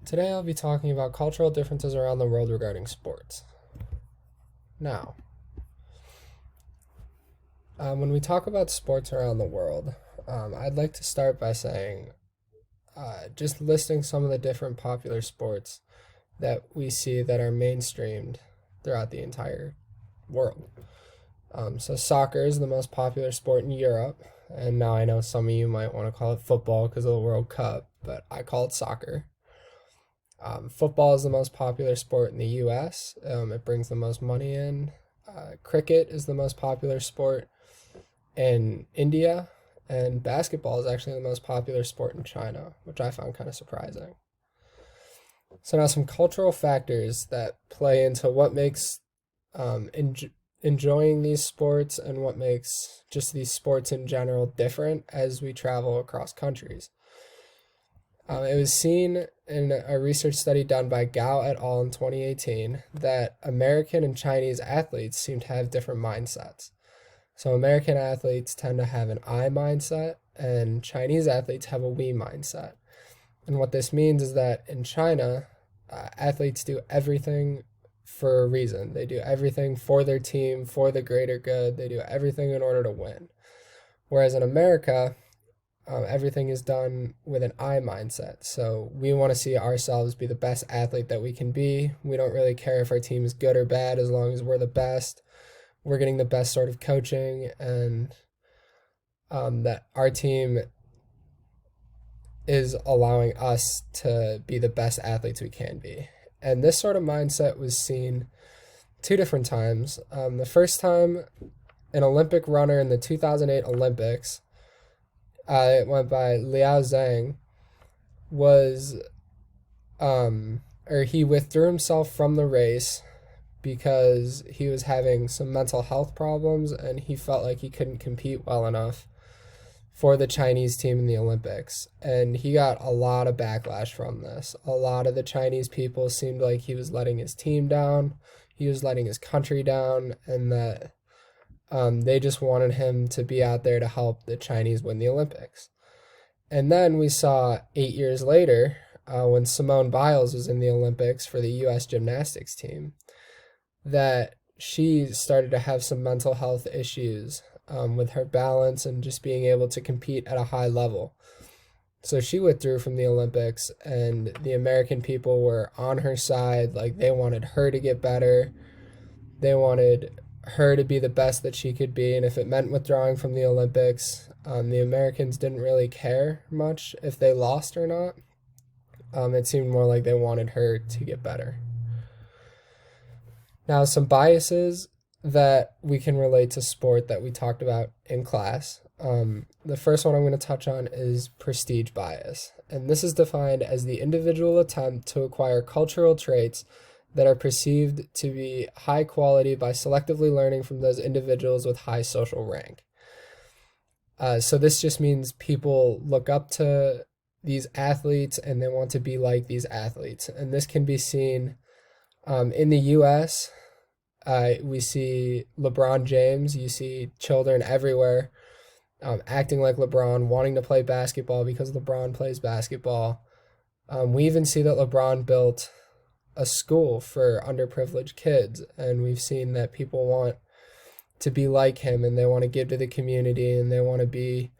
Today I'll be talking about cultural differences around the world regarding sports. Now, when we talk about sports around the world, I'd like to start by saying just listing some of the different popular sports that we see that are mainstreamed throughout the entire world. So, soccer is the most popular sport in Europe, and now I know some of you might want to call it football because of the World Cup, but I call it soccer. Football is the most popular sport in the US. It brings the most money in. Cricket is the most popular sport in India, and basketball is actually the most popular sport in China, which I found kind of surprising. So, now some cultural factors that play into what makes enjoying these sports and what makes just these sports in general different as we travel across countries. It was seen in a research study done by Gao et al. In 2018 that American and Chinese athletes seem to have different mindsets. So, American athletes tend to have an I mindset, and Chinese athletes have a we mindset. And what this means is that in China, athletes do everything for a reason. They do everything for their team, for the greater good. They do everything in order to win. Whereas in America, everything is done with an I mindset. So we want to see ourselves be the best athlete that we can be. We don't really care if our team is good or bad as long as we're the best. We're getting the best sort of coaching, and that our team is allowing us to be the best athletes we can be. And this sort of mindset was seen two different times. The first time, an Olympic runner in the 2008 Olympics, it went by Liao Zhang, was, or he withdrew himself from the race because he was having some mental health problems and he felt like he couldn't compete well enough for the Chinese team in the Olympics. And he got a lot of backlash from this. A lot of the Chinese people seemed like he was letting his team down, he was letting his country down, and that they just wanted him to be out there to help the Chinese win the Olympics. And then we saw 8 years later, when Simone Biles was in the Olympics for the US gymnastics team, that she started to have some mental health issues with her balance and just being able to compete at a high level. So she withdrew from the Olympics, and the American people were on her side. Like, they wanted her to get better. They wanted her to be the best that she could be. And if it meant withdrawing from the Olympics, the Americans didn't really care much if they lost or not. It seemed more like they wanted her to get better. Now, some biases that we can relate to sport that we talked about in class. The first one I'm going to touch on is prestige bias. And this is defined as the individual attempt to acquire cultural traits that are perceived to be high quality by selectively learning from those individuals with high social rank. So this just means people look up to these athletes and they want to be like these athletes. And this can be seen in the US. We see LeBron James, you see children everywhere acting like LeBron, wanting to play basketball because LeBron plays basketball. We even see that LeBron built a school for underprivileged kids, and we've seen that people want to be like him and they want to give to the community and they want to be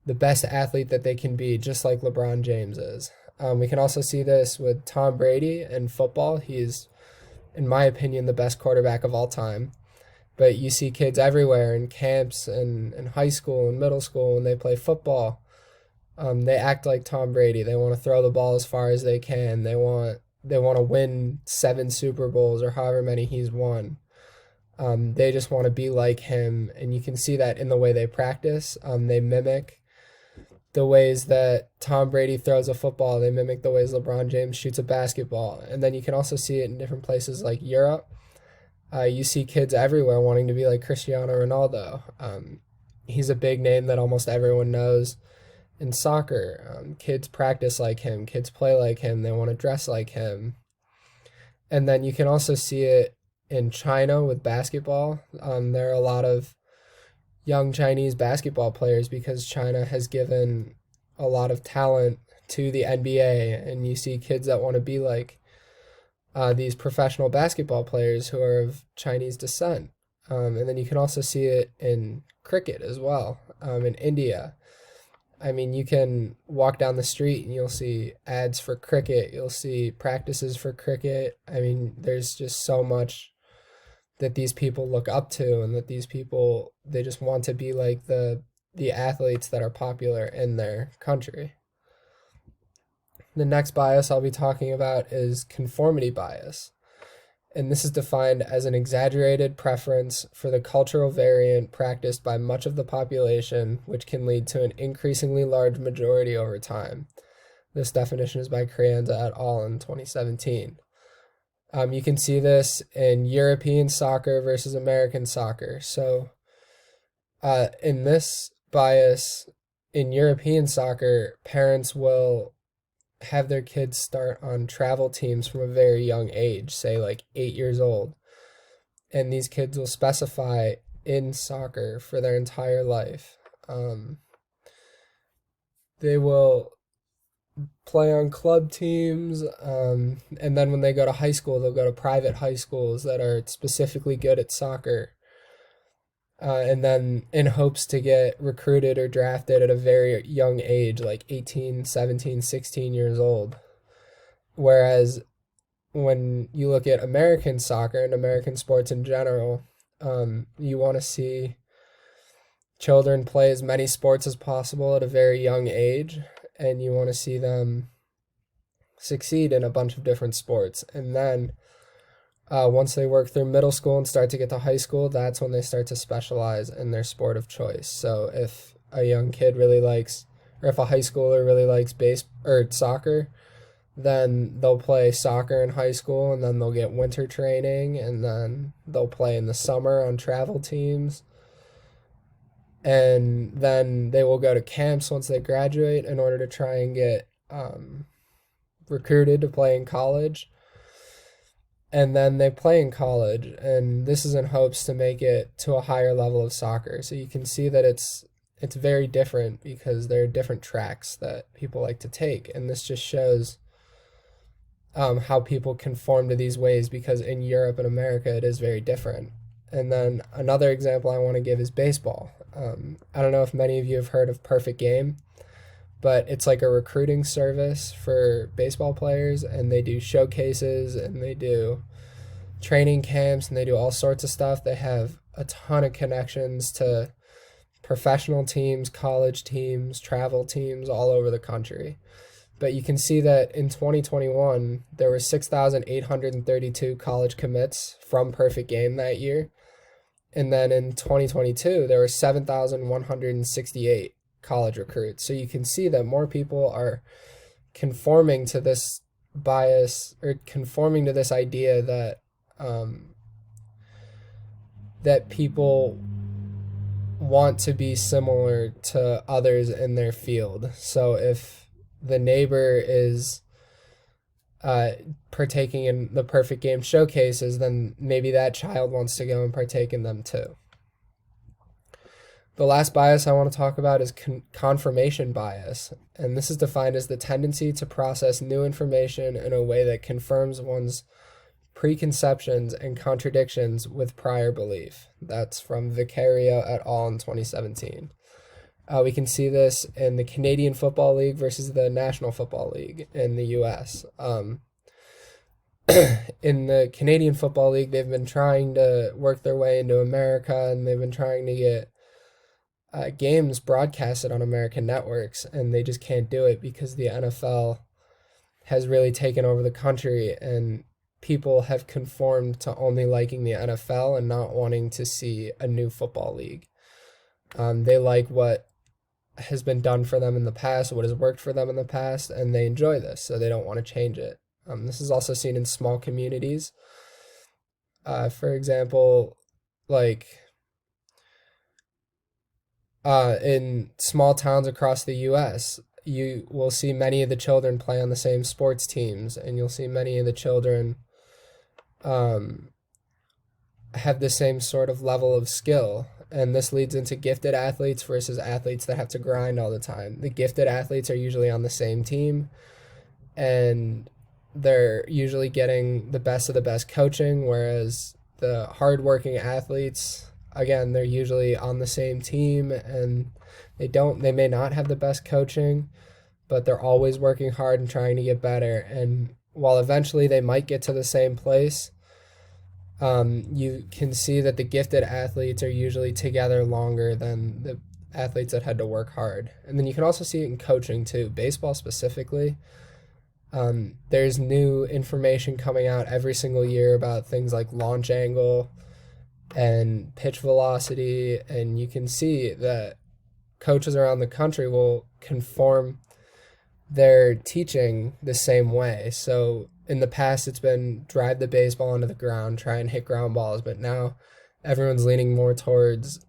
the best athlete that they can be, just like LeBron James is. We can also see this with Tom Brady in football. He's, in my opinion, the best quarterback of all time. But you see kids everywhere in camps and in high school and middle school when they play football. They act like Tom Brady. They want to throw the ball as far as they can. They want to win 7 Super Bowls or however many he's won. They just want to be like him, and you can see that in the way they practice. They mimic the ways that Tom Brady throws a football. They mimic the ways LeBron James shoots a basketball. And then you can also see it in different places like Europe. You see kids everywhere wanting to be like Cristiano Ronaldo. He's a big name that almost everyone knows. In soccer, kids practice like him, kids play like him, they want to dress like him. And then you can also see it in China with basketball. There are a lot of young Chinese basketball players because China has given a lot of talent to the NBA, and you see kids that want to be like these professional basketball players who are of Chinese descent. And then you can also see it in cricket as well, in India. I mean, you can walk down the street and you'll see ads for cricket, you'll see practices for cricket. I mean, there's just so much that these people look up to, and that these people, they just want to be like the athletes that are popular in their country. The next bias I'll be talking about is conformity bias. And this is defined as an exaggerated preference for the cultural variant practiced by much of the population, which can lead to an increasingly large majority over time. This definition is by Crianza et al. In 2017. You can see this in European soccer versus American soccer. So in this bias, in European soccer, parents will have their kids start on travel teams from a very young age, say like 8 years old. And these kids will specify in soccer for their entire life. They will play on club teams, and then when they go to high school, they'll go to private high schools that are specifically good at soccer. And then in hopes to get recruited or drafted at a very young age, like 18, 17, 16 years old. Whereas when you look at American soccer and American sports in general, you want to see children play as many sports as possible at a very young age, and you want to see them succeed in a bunch of different sports. And then once they work through middle school and start to get to high school, that's when they start to specialize in their sport of choice. So if a young kid really likes, or if a high schooler really likes soccer, then they'll play soccer in high school, and then they'll get winter training, and then they'll play in the summer on travel teams. And then they will go to camps once they graduate in order to try and get recruited to play in college. And then they play in college, and this is in hopes to make it to a higher level of soccer. So you can see that it's very different, because there are different tracks that people like to take, and this just shows how people conform to these ways, because in Europe and America it is very different. And then another example I want to give is baseball. I don't know if many of you have heard of Perfect Game, but it's like a recruiting service for baseball players, and they do showcases, and they do training camps, and they do all sorts of stuff. They have a ton of connections to professional teams, college teams, travel teams all over the country. But you can see that in 2021, there were 6,832 college commits from Perfect Game that year. And then in 2022, there were 7,168 college recruits. So you can see that more people are conforming to this bias, or conforming to this idea that that people want to be similar to others in their field. So if the neighbor is partaking in the Perfect Game showcases, then maybe that child wants to go and partake in them too. The last bias I want to talk about is confirmation bias, and this is defined as the tendency to process new information in a way that confirms one's preconceptions and contradictions with prior belief. That's from Vicario et al. In 2017. We can see this in the Canadian Football League versus the National Football League in the US. In the Canadian Football League, they've been trying to work their way into America, and they've been trying to get games broadcasted on American networks, and they just can't do it because the NFL has really taken over the country, and people have conformed to only liking the NFL and not wanting to see a new football league. They like what has been done for them in the past, what has worked for them in the past, and they enjoy this, so they don't want to change it. This is also seen in small communities. For example, like in small towns across the U.S., you will see many of the children play on the same sports teams, and you'll see many of the children have the same sort of level of skill. and this leads into gifted athletes versus athletes that have to grind all the time. The gifted athletes are usually on the same team, and they're usually getting the best of the best coaching, whereas the hardworking athletes, again, they're usually on the same team, and they may not have the best coaching, but they're always working hard and trying to get better. And while eventually they might get to the same place, you can see that the gifted athletes are usually together longer than the athletes that had to work hard. And then you can also see it in coaching too, baseball specifically. There's new information coming out every single year about things like launch angle and pitch velocity, and you can see that coaches around the country will conform their teaching the same way. So in the past, it's been drive the baseball into the ground, try and hit ground balls, but now everyone's leaning more towards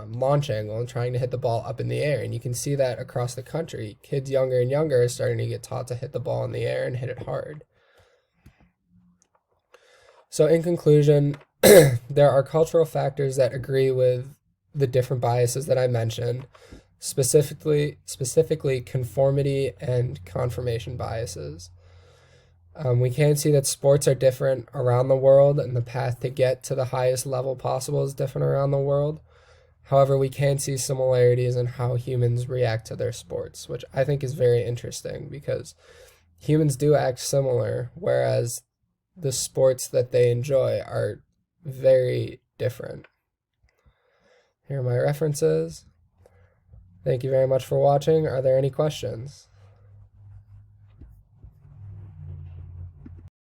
launch angle and trying to hit the ball up in the air. And you can see that across the country. Kids younger and younger are starting to get taught to hit the ball in the air and hit it hard. So in conclusion, there are cultural factors that agree with the different biases that I mentioned, specifically conformity and confirmation biases. We can see that sports are different around the world, and the path to get to the highest level possible is different around the world. However, we can see similarities in how humans react to their sports, which I think is very interesting because humans do act similar, whereas the sports that they enjoy are very different. Here are my references. Thank you very much for watching. Are there any questions?